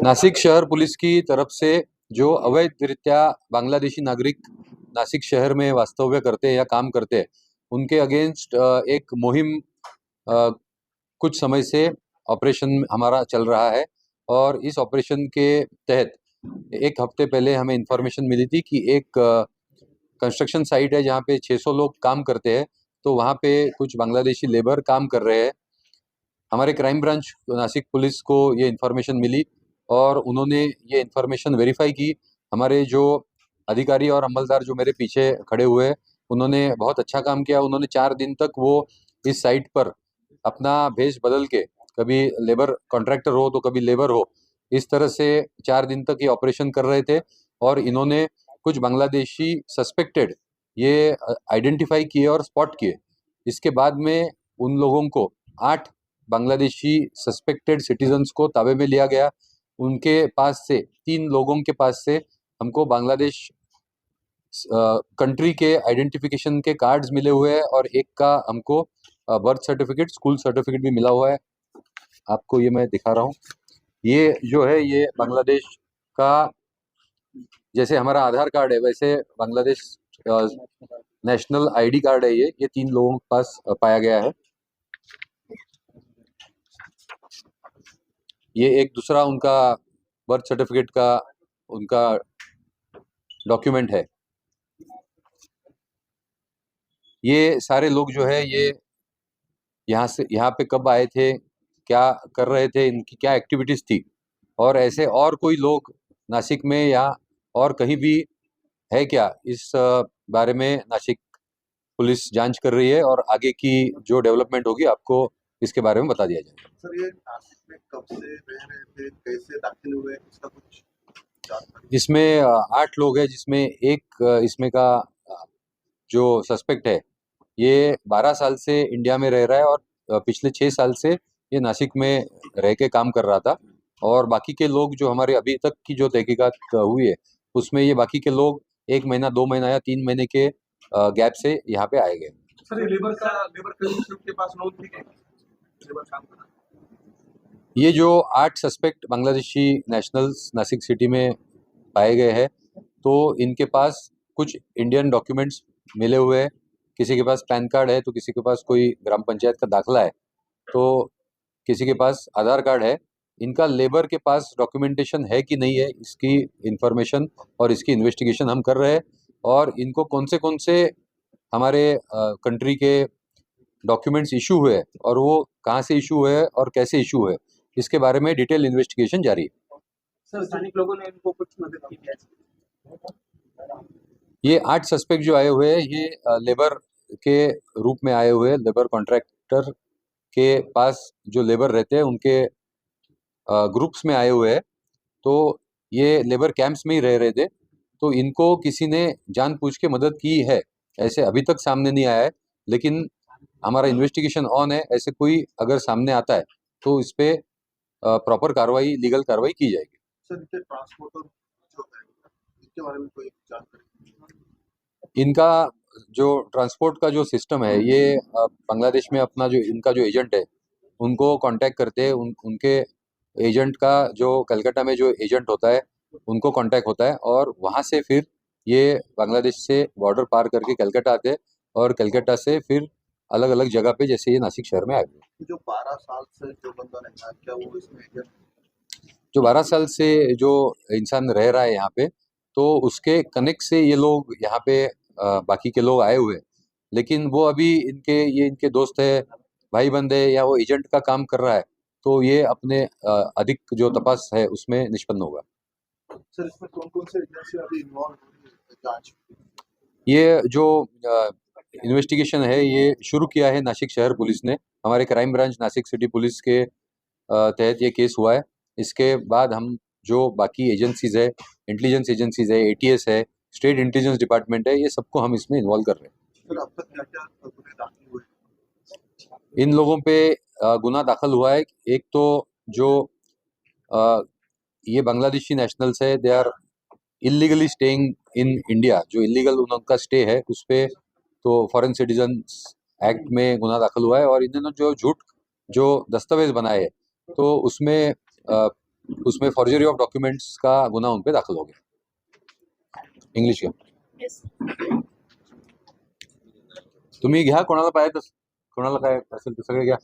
नासिक शहर पुलिस की तरफ से जो अवैध रीत्या बांग्लादेशी नागरिक नासिक शहर में वास्तव्य करते हैं या काम करते हैं, उनके अगेंस्ट एक मुहिम कुछ समय से ऑपरेशन हमारा चल रहा है। और इस ऑपरेशन के तहत एक हफ्ते पहले हमें इंफॉर्मेशन मिली थी कि एक कंस्ट्रक्शन साइट है जहाँ पे 600 लोग काम करते हैं, तो वहाँ पे कुछ बांग्लादेशी लेबर काम कर रहे हैं। हमारे क्राइम ब्रांच नासिक पुलिस को ये इन्फॉर्मेशन मिली और उन्होंने ये इन्फॉर्मेशन वेरीफाई की। हमारे जो अधिकारी और अमलदार जो मेरे पीछे खड़े हुए, उन्होंने बहुत अच्छा काम किया। उन्होंने 4 दिन तक वो इस साइट पर अपना भेष बदल के, कभी लेबर कॉन्ट्रैक्टर हो तो कभी लेबर हो, इस तरह से 4 दिन तक ये ऑपरेशन कर रहे थे। और इन्होंने कुछ बांग्लादेशी सस्पेक्टेड ये आइडेंटिफाई किए और स्पॉट किए। इसके बाद में उन लोगों को 8 बांग्लादेशी सस्पेक्टेड सिटीजन्स को ताबे में लिया गया। उनके पास से 3 लोगों के पास से हमको बांग्लादेश कंट्री के आइडेंटिफिकेशन के कार्ड्स मिले हुए हैं और एक का हमको बर्थ सर्टिफिकेट, स्कूल सर्टिफिकेट भी मिला हुआ है। आपको ये मैं दिखा रहा हूँ। ये जो है ये बांग्लादेश का, जैसे हमारा आधार कार्ड है वैसे बांग्लादेश नेशनल आईडी कार्ड है। ये 3 लोगों के पास पाया गया है। ये एक दूसरा उनका बर्थ सर्टिफिकेट का उनका डॉक्यूमेंट है। ये सारे लोग जो है ये यहाँ पे कब आए थे, क्या कर रहे थे, इनकी क्या एक्टिविटीज थी, और ऐसे और कोई लोग नासिक में या और कहीं भी है क्या, इस बारे में नासिक पुलिस जांच कर रही है और आगे की जो डेवलपमेंट होगी आपको इसके बारे में बता दिया जाएगा। सर, ये नासिक में कब से रह रहे थे, कैसे दाखिल हुए, इसका कुछ जानकारी? इसमें 8 लोग हैं, जिसमें एक इसमें का जो सस्पेक्ट है ये 12 साल से इंडिया में रह रहा है और पिछले 6 साल से ये नासिक में रह के काम कर रहा था। और बाकी के लोग जो हमारे अभी तक की जो तहकीकात हुई है उसमें ये बाकी के लोग 1 महीना, 2 महीना या 3 महीने के गैप से यहाँ पे आए गए। सर, ये लेबर के पास नोट थी क्या? लेबर काम कर रहा है। ये जो 8 suspect Bangladeshi nationals Nashik city में पाए गए हैं, तो इनके पास कुछ इंडियन डॉक्यूमेंट्स मिले हुए हैं। किसी के पास पैन कार्ड है, तो किसी के पास कोई ग्राम पंचायत का दाखला है, तो किसी के पास आधार कार्ड है। इनका लेबर के पास डॉक्यूमेंटेशन है कि नहीं है, इसकी इंफॉर्मेशन और इसकी इन्वेस्टिगेशन हम कर रहे हैं। और इनको कौन से हमारे कंट्री के डॉक्यूमेंट्स इशू हुए और वो कहाँ से इशू हुए और कैसे इशू हुए, इसके बारे में डिटेल इन्वेस्टिगेशन जारी है। सर, स्थानिक लोगों ने इनको कुछ मदद की क्या? ये 8 सस्पेक्ट जो आए हुए हैं ये लेबर के रूप में आए हुए हैं। लेबर कॉन्ट्रैक्टर के पास जो लेबर रहते हैं उनके ग्रुप्स में आए हुए हैं। तो ये लेबर कैंप्स में ही रह रहे थे, तो इनको किसी ने जानबूझ के मदद की है ऐसे अभी तक सामने नहीं आया है, लेकिन हमारा इन्वेस्टिगेशन ऑन है। ऐसे कोई अगर सामने आता है तो इस पे प्रॉपर कार्रवाई, लीगल कार्रवाई की जाएगी। सर, इनके ट्रांसपोर्टर जो है, इसके बारे में कोई जानकारी? इनका जो ट्रांसपोर्ट का जो सिस्टम है ये बांग्लादेश में अपना जो इनका जो एजेंट है उनको कांटेक्ट करते हैं। उनके एजेंट का जो कलकत्ता में जो एजेंट होता है उनको कांटेक्ट होता है और वहाँ से फिर ये बांग्लादेश से बॉर्डर पार करके कलकत्ता आते हैं और कलकत्ता से फिर अलग अलग जगह पे, जैसे ये नासिक शहर में आए हुए। जो 12 साल से जो बंदा रहता है, क्या वो इसमें एजेंट? जो 12 साल से जो इंसान रह रहा है यहाँ पे, तो उसके कनेक्ट से ये लोग यहाँ पे बाकी के लोग आए हुए हैं। लेकिन वो अभी इनके दोस्त है, भाई बंद है, या वो एजेंट का काम कर रहा है, तो ये अपने अधिक जो तपास है उसमें निष्पन्न होगा। सर, इसमें कौन-कौन से एजेंसी अभी इन्वॉल्व हो रही है जांच? ये जो इन्वेस्टिगेशन है ये शुरू किया है नासिक शहर पुलिस ने। हमारे crime branch Nashik city police के तहत ये केस हुआ है। इसके बाद हम जो बाकी एजेंसीज है, इंटेलिजेंस एजेंसीज है, एटीएस है, स्टेट इंटेलिजेंस डिपार्टमेंट है, ये सबको हम इसमें इन्वॉल्व कर रहे हैं। सर, अब तक क्या-क्या गुने दाखिल हुए? इन लोगों पे गुना दाखिल हुआ है। एक तो जो ये बांग्लादेशी नेशनल्स है, they are illegally staying in India. जो इलीगल उनका स्टे है उस पे तो फॉरेन सिटीजन एक्ट में गुना दाखल हुआ है और इन्होंने जो दस्तावेज बनाए हैं, तो उसमें फॉर्जरी ऑफ डॉक्युमेंट्स का गुना उन पे दाखल हो गया. इंग्लिश घ्या. Yes. तुम्ही घ्या, कोणाला पाहिजे कोणाला काय असेल ते सगळे घ्या.